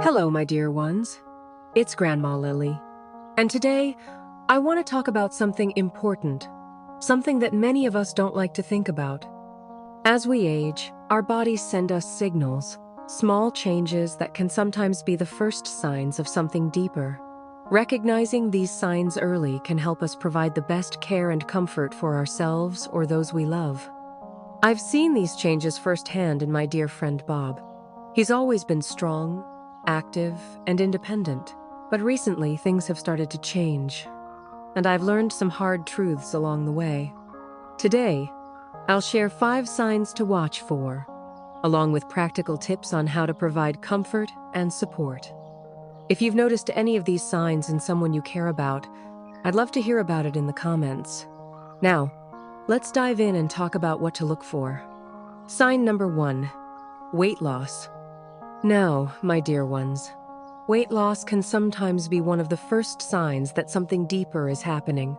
Hello, my dear ones. It's Grandma Lily. And today, I want to talk about something important, something that many of us don't like to think about. As we age, our bodies send us signals, small changes that can sometimes be the first signs of something deeper. Recognizing these signs early can help us provide the best care and comfort for ourselves or those we love. I've seen these changes firsthand in my dear friend Bob. He's always been strong, active, and independent, but recently things have started to change, and I've learned some hard truths along the way. Today, I'll share 5 signs to watch for, along with practical tips on how to provide comfort and support. If you've noticed any of these signs in someone you care about, I'd love to hear about it in the comments. Now, let's dive in and talk about what to look for. Sign number 1, weight loss. Now, my dear ones, weight loss can sometimes be one of the first signs that something deeper is happening.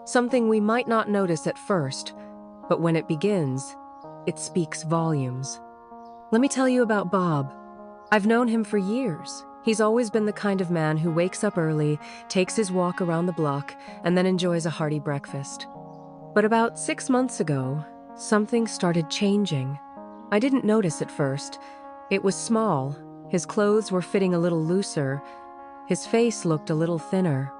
Something we might not notice at first, but when it begins, it speaks volumes. Let me tell you about Bob. I've known him for years. He's always been the kind of man who wakes up early, takes his walk around the block, and then enjoys a hearty breakfast. But about 6 months ago, something started changing. I didn't notice at first. It was small. His clothes were fitting a little looser. His face looked a little thinner.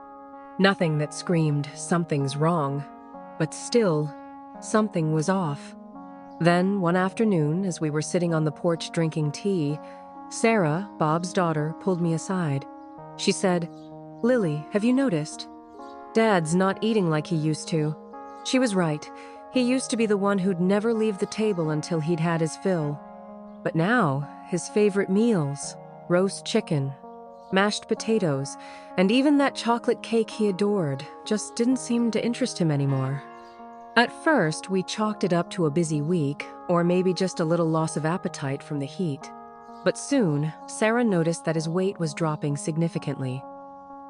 Nothing that screamed, something's wrong. But still, something was off. Then, one afternoon, as we were sitting on the porch drinking tea, Sarah, Bob's daughter, pulled me aside. She said, "Lily, have you noticed? Dad's not eating like he used to." She was right. He used to be the one who'd never leave the table until he'd had his fill. But now, his favorite meals, roast chicken, mashed potatoes, and even that chocolate cake he adored, just didn't seem to interest him anymore. At first, we chalked it up to a busy week, or maybe just a little loss of appetite from the heat. But soon, Sarah noticed that his weight was dropping significantly.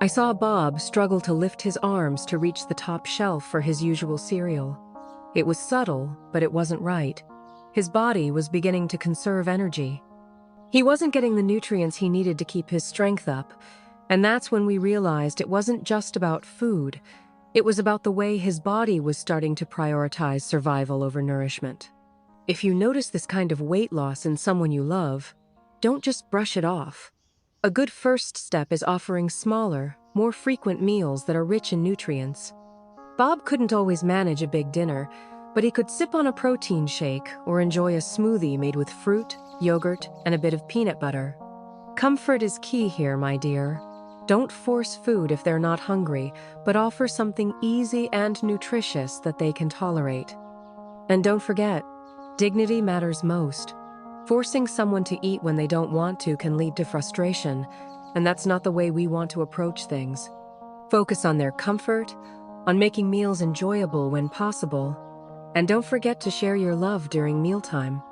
I saw Bob struggle to lift his arms to reach the top shelf for his usual cereal. It was subtle, but it wasn't right. His body was beginning to conserve energy. He wasn't getting the nutrients he needed to keep his strength up, and that's when we realized it wasn't just about food. It was about the way his body was starting to prioritize survival over nourishment. If you notice this kind of weight loss in someone you love, don't just brush it off. A good first step is offering smaller, more frequent meals that are rich in nutrients. Bob couldn't always manage a big dinner, but he could sip on a protein shake or enjoy a smoothie made with fruit, yogurt, and a bit of peanut butter. Comfort is key here, my dear. Don't force food if they're not hungry, but offer something easy and nutritious that they can tolerate. And don't forget, dignity matters most. Forcing someone to eat when they don't want to can lead to frustration, and that's not the way we want to approach things. Focus on their comfort, on making meals enjoyable when possible, and don't forget to share your love during mealtime.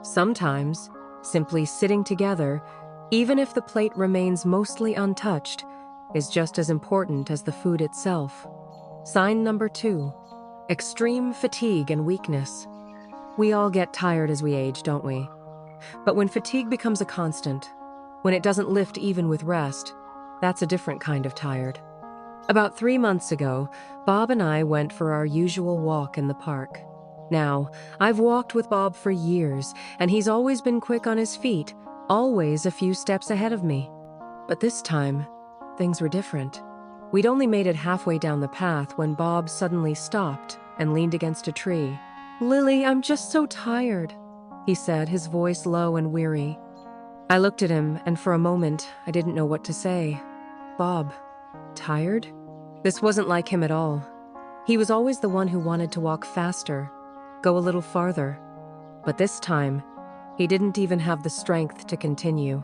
Sometimes, simply sitting together, even if the plate remains mostly untouched, is just as important as the food itself. Sign number 2, extreme fatigue and weakness. We all get tired as we age, don't we? But when fatigue becomes a constant, when it doesn't lift even with rest, that's a different kind of tired. About 3 months ago, Bob and I went for our usual walk in the park. Now, I've walked with Bob for years, and he's always been quick on his feet, always a few steps ahead of me. But this time, things were different. We'd only made it halfway down the path when Bob suddenly stopped and leaned against a tree. "Lily, I'm just so tired," he said, his voice low and weary. I looked at him, and for a moment, I didn't know what to say. Bob, tired? This wasn't like him at all. He was always the one who wanted to walk faster, go a little farther. But this time, he didn't even have the strength to continue.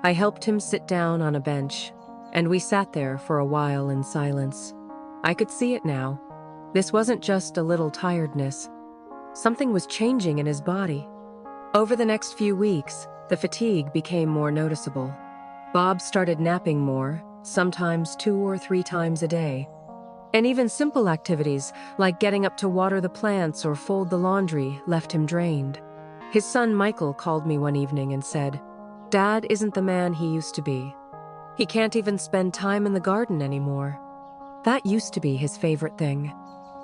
I helped him sit down on a bench, and we sat there for a while in silence. I could see it now. This wasn't just a little tiredness. Something was changing in his body. Over the next few weeks, the fatigue became more noticeable. Bob started napping more, sometimes 2 or 3 times a day. And even simple activities, like getting up to water the plants or fold the laundry, left him drained. His son Michael called me one evening and said, Dad isn't the man he used to be. He can't even spend time in the garden anymore. That used to be his favorite thing.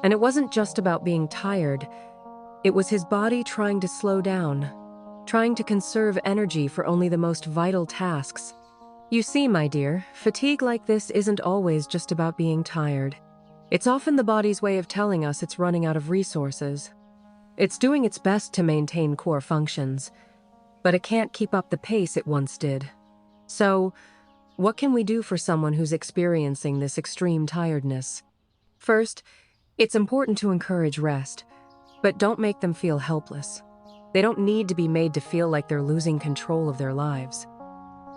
And it wasn't just about being tired. It was his body trying to slow down, trying to conserve energy for only the most vital tasks. You see, my dear, fatigue like this isn't always just about being tired. It's often the body's way of telling us it's running out of resources. It's doing its best to maintain core functions, but it can't keep up the pace it once did. So, what can we do for someone who's experiencing this extreme tiredness? First, it's important to encourage rest, but don't make them feel helpless. They don't need to be made to feel like they're losing control of their lives.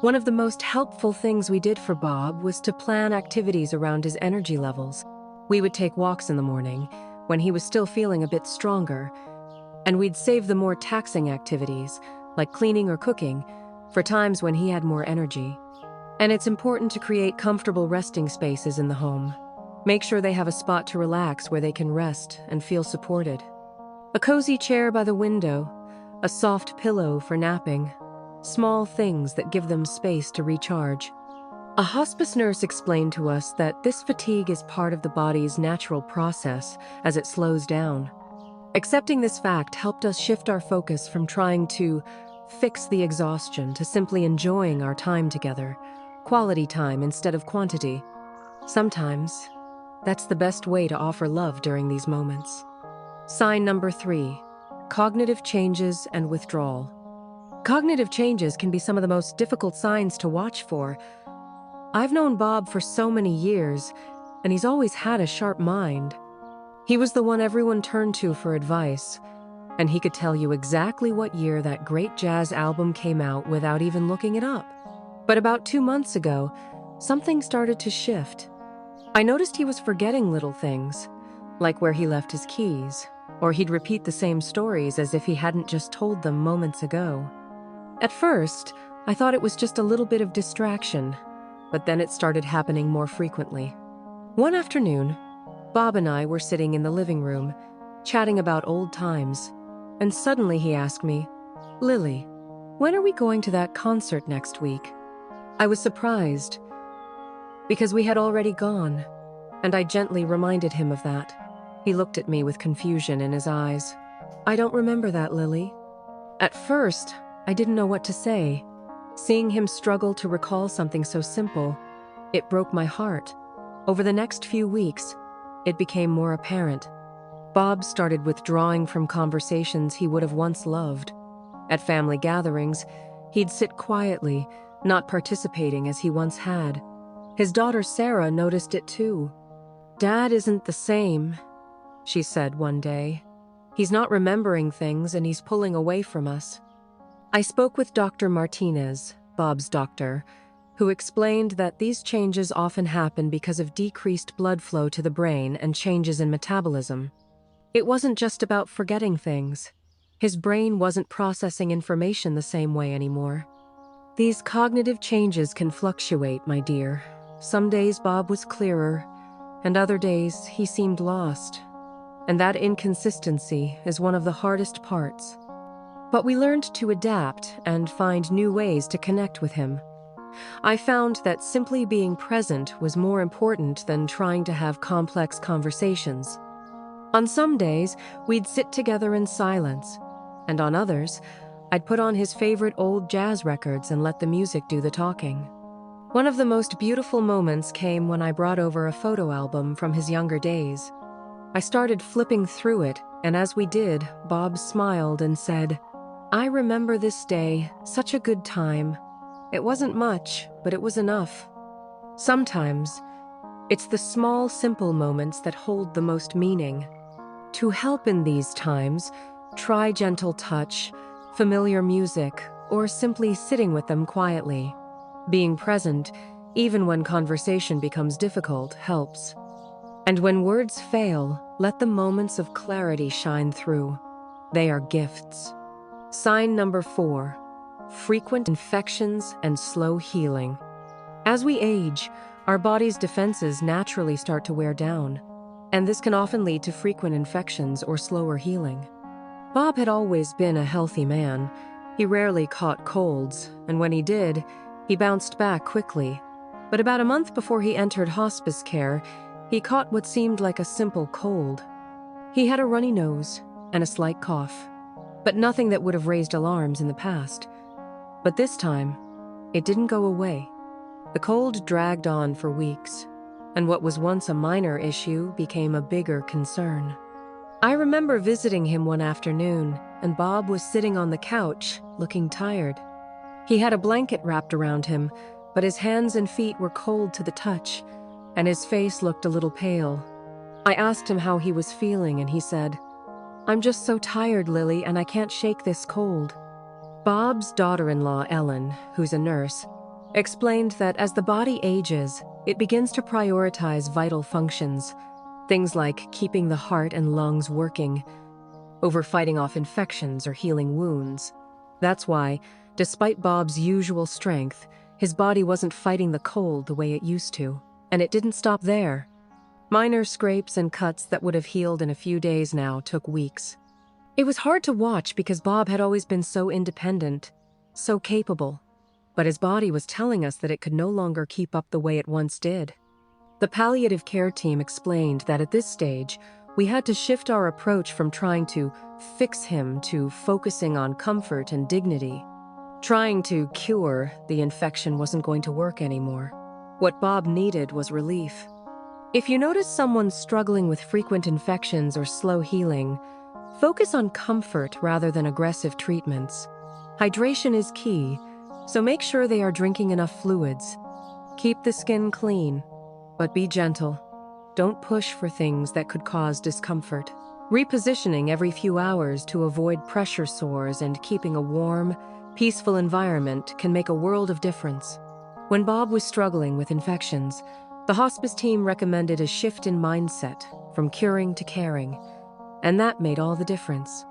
One of the most helpful things we did for Bob was to plan activities around his energy levels. We would take walks in the morning, when he was still feeling a bit stronger, and we'd save the more taxing activities, like cleaning or cooking, for times when he had more energy. And it's important to create comfortable resting spaces in the home. Make sure they have a spot to relax where they can rest and feel supported. A cozy chair by the window, a soft pillow for napping, small things that give them space to recharge. A hospice nurse explained to us that this fatigue is part of the body's natural process as it slows down. Accepting this fact helped us shift our focus from trying to fix the exhaustion to simply enjoying our time together, quality time instead of quantity. Sometimes, that's the best way to offer love during these moments. Sign number 3, cognitive changes and withdrawal. Cognitive changes can be some of the most difficult signs to watch for. I've known Bob for so many years, and he's always had a sharp mind. He was the one everyone turned to for advice, and he could tell you exactly what year that great jazz album came out without even looking it up. But about 2 months ago, something started to shift. I noticed he was forgetting little things, like where he left his keys, or he'd repeat the same stories as if he hadn't just told them moments ago. At first, I thought it was just a little bit of distraction, but then it started happening more frequently. One afternoon, Bob and I were sitting in the living room, chatting about old times, and suddenly he asked me, "Lily, when are we going to that concert next week?" I was surprised, because we had already gone, and I gently reminded him of that. He looked at me with confusion in his eyes. "I don't remember that, Lily." At first, I didn't know what to say. Seeing him struggle to recall something so simple, it broke my heart. Over the next few weeks, it became more apparent. Bob started withdrawing from conversations he would have once loved. At family gatherings, he'd sit quietly, not participating as he once had. His daughter Sarah noticed it too. "Dad isn't the same," she said one day. "He's not remembering things and he's pulling away from us." I spoke with Dr. Martinez, Bob's doctor, who explained that these changes often happen because of decreased blood flow to the brain and changes in metabolism. It wasn't just about forgetting things. His brain wasn't processing information the same way anymore. These cognitive changes can fluctuate, my dear. Some days Bob was clearer, and other days he seemed lost. And that inconsistency is one of the hardest parts. But we learned to adapt and find new ways to connect with him. I found that simply being present was more important than trying to have complex conversations. On some days, we'd sit together in silence, and on others, I'd put on his favorite old jazz records and let the music do the talking. One of the most beautiful moments came when I brought over a photo album from his younger days. I started flipping through it, and as we did, Bob smiled and said, "I remember this day, such a good time. It wasn't much, but it was enough." Sometimes, it's the small, simple moments that hold the most meaning. To help in these times, try gentle touch, familiar music, or simply sitting with them quietly. Being present, even when conversation becomes difficult, helps. And when words fail, let the moments of clarity shine through. They are gifts. Sign number 4, frequent infections and slow healing. As we age, our body's defenses naturally start to wear down, and this can often lead to frequent infections or slower healing. Bob had always been a healthy man, He rarely caught colds, and when he did, he bounced back quickly. But about a month before he entered hospice care, he caught what seemed like a simple cold. He had a runny nose and a slight cough, but nothing that would have raised alarms in the past. But this time, it didn't go away. The cold dragged on for weeks, and what was once a minor issue became a bigger concern. I remember visiting him one afternoon, and Bob was sitting on the couch, looking tired. He had a blanket wrapped around him, but his hands and feet were cold to the touch, and his face looked a little pale. I asked him how he was feeling, and he said, "I'm just so tired, Lily, and I can't shake this cold." Bob's daughter-in-law, Ellen, who's a nurse, explained that as the body ages, it begins to prioritize vital functions, things like keeping the heart and lungs working, over fighting off infections or healing wounds. That's why, despite Bob's usual strength, his body wasn't fighting the cold the way it used to. And it didn't stop there. Minor scrapes and cuts that would have healed in a few days now took weeks. It was hard to watch because Bob had always been so independent, so capable. But his body was telling us that it could no longer keep up the way it once did. The palliative care team explained that at this stage, we had to shift our approach from trying to fix him to focusing on comfort and dignity. Trying to cure the infection wasn't going to work anymore. What Bob needed was relief. If you notice someone struggling with frequent infections or slow healing, focus on comfort rather than aggressive treatments. Hydration is key, so make sure they are drinking enough fluids. Keep the skin clean, but be gentle. Don't push for things that could cause discomfort. Repositioning every few hours to avoid pressure sores and keeping a warm, peaceful environment can make a world of difference. When Bob was struggling with infections, the hospice team recommended a shift in mindset from curing to caring, and that made all the difference.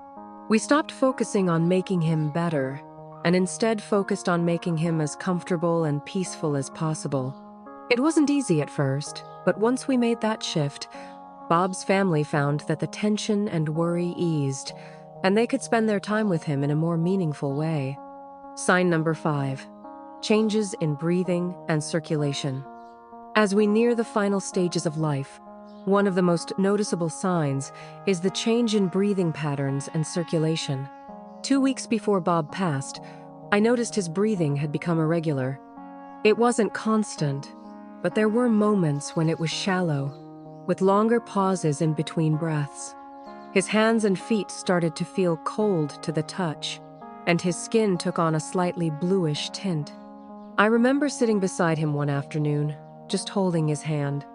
We stopped focusing on making him better and instead focused on making him as comfortable and peaceful as possible. It wasn't easy at first, but once we made that shift, Bob's family found that the tension and worry eased, and they could spend their time with him in a more meaningful way. Sign number 5. Changes in breathing and circulation. As we near the final stages of life, one of the most noticeable signs is the change in breathing patterns and circulation. 2 weeks before Bob passed, I noticed his breathing had become irregular. It wasn't constant, but there were moments when it was shallow, with longer pauses in between breaths. His hands and feet started to feel cold to the touch, and his skin took on a slightly bluish tint. I remember sitting beside him one afternoon, just holding his hand.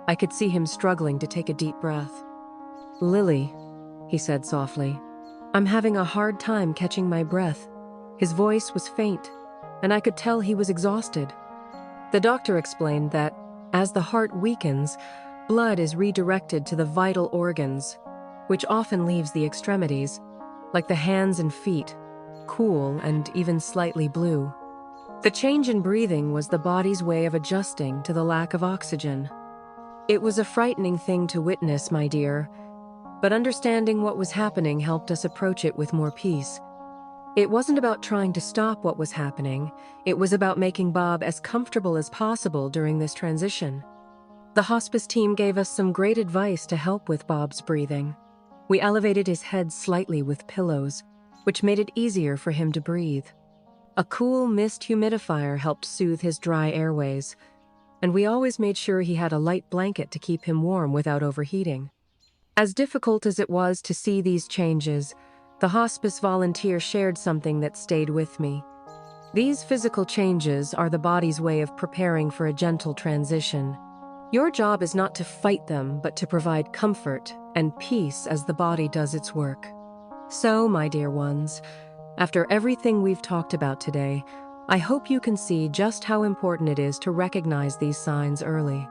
I could see him struggling to take a deep breath. "Lily," he said softly, "I'm having a hard time catching my breath." His voice was faint, and I could tell he was exhausted. The doctor explained that, as the heart weakens, blood is redirected to the vital organs, which often leaves the extremities, like the hands and feet, cool and even slightly blue. The change in breathing was the body's way of adjusting to the lack of oxygen. It was a frightening thing to witness, my dear, but understanding what was happening helped us approach it with more peace. It wasn't about trying to stop what was happening, it was about making Bob as comfortable as possible during this transition. The hospice team gave us some great advice to help with Bob's breathing. We elevated his head slightly with pillows, which made it easier for him to breathe. A cool mist humidifier helped soothe his dry airways, and we always made sure he had a light blanket to keep him warm without overheating. As difficult as it was to see these changes, the hospice volunteer shared something that stayed with me. These physical changes are the body's way of preparing for a gentle transition. Your job is not to fight them, but to provide comfort and peace as the body does its work. So, my dear ones, after everything we've talked about today, I hope you can see just how important it is to recognize these signs early.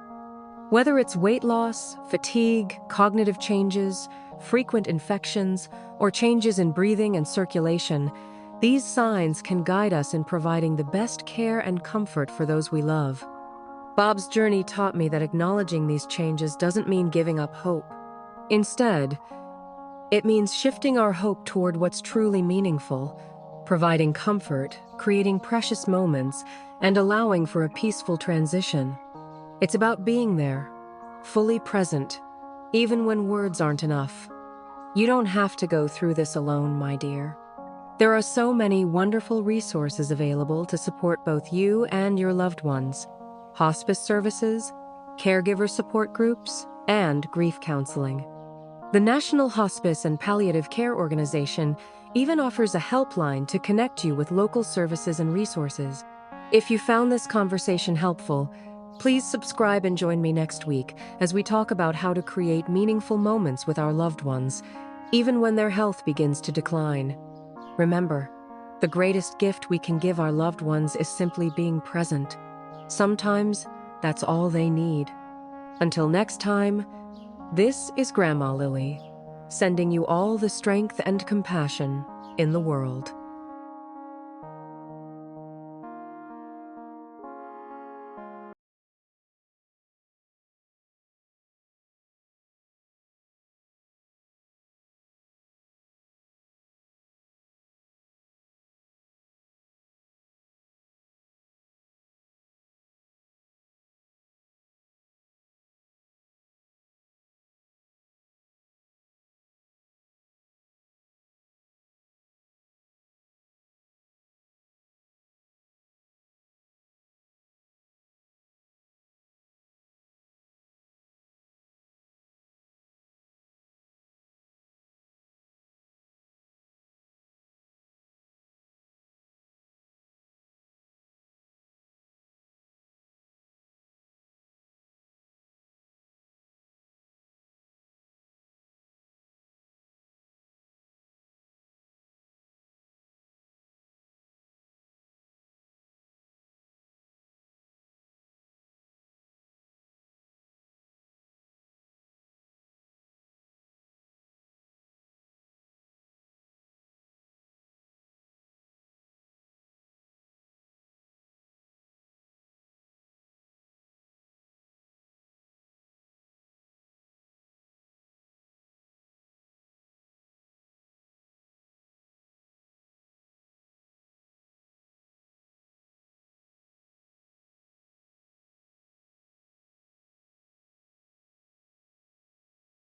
Whether it's weight loss, fatigue, cognitive changes, frequent infections, or changes in breathing and circulation, these signs can guide us in providing the best care and comfort for those we love. Bob's journey taught me that acknowledging these changes doesn't mean giving up hope. Instead, it means shifting our hope toward what's truly meaningful, providing comfort, creating precious moments, and allowing for a peaceful transition. It's about being there, fully present, even when words aren't enough. You don't have to go through this alone, my dear. There are so many wonderful resources available to support both you and your loved ones: hospice services, caregiver support groups, and grief counseling. The National Hospice and Palliative Care Organization even offers a helpline to connect you with local services and resources. If you found this conversation helpful, please subscribe and join me next week as we talk about how to create meaningful moments with our loved ones, even when their health begins to decline. Remember, the greatest gift we can give our loved ones is simply being present. Sometimes, that's all they need. Until next time, this is Grandma Lily, sending you all the strength and compassion in the world.